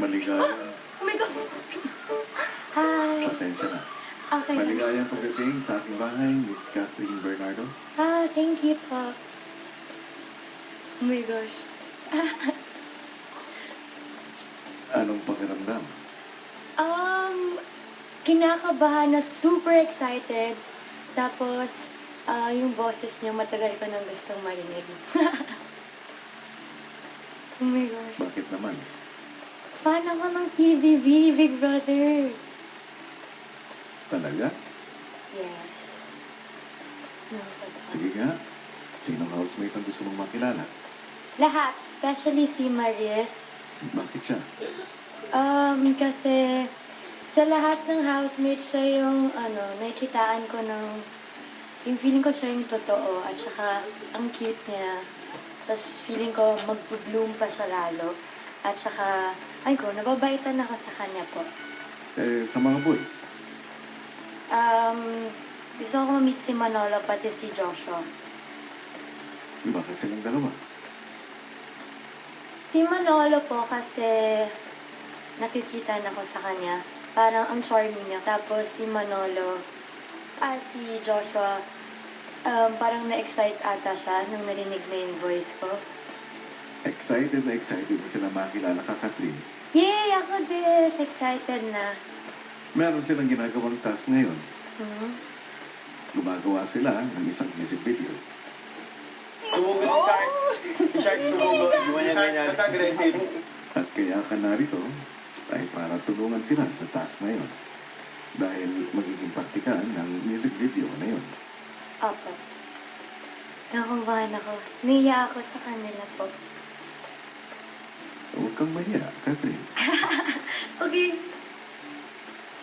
Maligaya. Oh my God! Hi! Pasensya na. Okay. Maligayang pagdating sa aking bahay, Miss Catherine Bernardo. Thank you po. Oh my gosh. Anong pakiramdam? Kinakabahan na super excited. Tapos, yung boses niya matagal ko nang gustong marinig. Oh my gosh. Bakit naman? Fan ako ng TVB, Big Brother. Talaga? Yes. No, Sige nga. Sinong housemate ang gusto mong makilala? lahat, especially si Maris. Bakit siya? Kasi sa lahat ng housemates siya yung, nakikitaan ko ng, yung feeling ko siya yung totoo, at saka ang cute niya. Tapos feeling ko mag-bloom pa siya lalo. At saka, nababaitan ako sa kanya po. Sa mga boys. Gusto ko ma-meet si Manolo pati si Joshua. Bakit silang dalawa? Si Manolo po kasi nakikita na ko sa kanya. Parang ang charming niya. Tapos si Manolo, si Joshua, parang na-excite ata siya nung narinig na yung voice ko. Excited na sila makilala ka, Catherine. Yay! Ako din! Excited na. Meron silang ginagawang task ngayon. Hmm? Gumagawa sila ng isang music video. Sumugod si Shark. Si Shark sumugod. Shark, aggressive. At kaya ka narito ay para tulungan sila sa task na yun. Dahil magiging praktikan ng music video na yun. Opo. Nakakubahan ako. Naiya ako sa kanila po. Huwag kang mahiya, Catherine. Okay.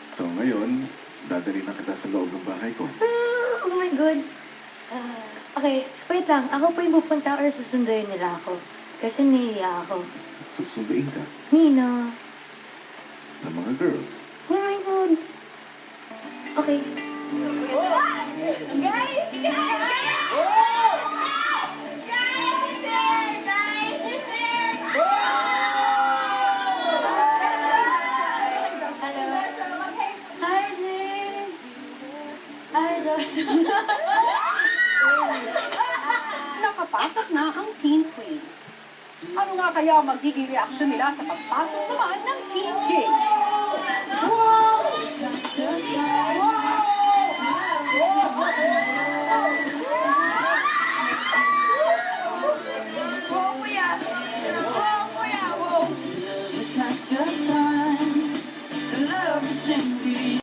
So ngayon, dadali na kita sa loob ng bahay ko. Oh my God. Okay, wait lang. Ako po yung pupunta or susunduin nila ako? Kasi naiya ako. Susunduin ka Nino. ng mga girls. Oh my God. Okay. Guys! Nakapasok na ang Teen Queen. Ano nga kaya magiging reaksyon nila sa pagpasok naman ng Teen King? Wow! It's like the sun, the love is in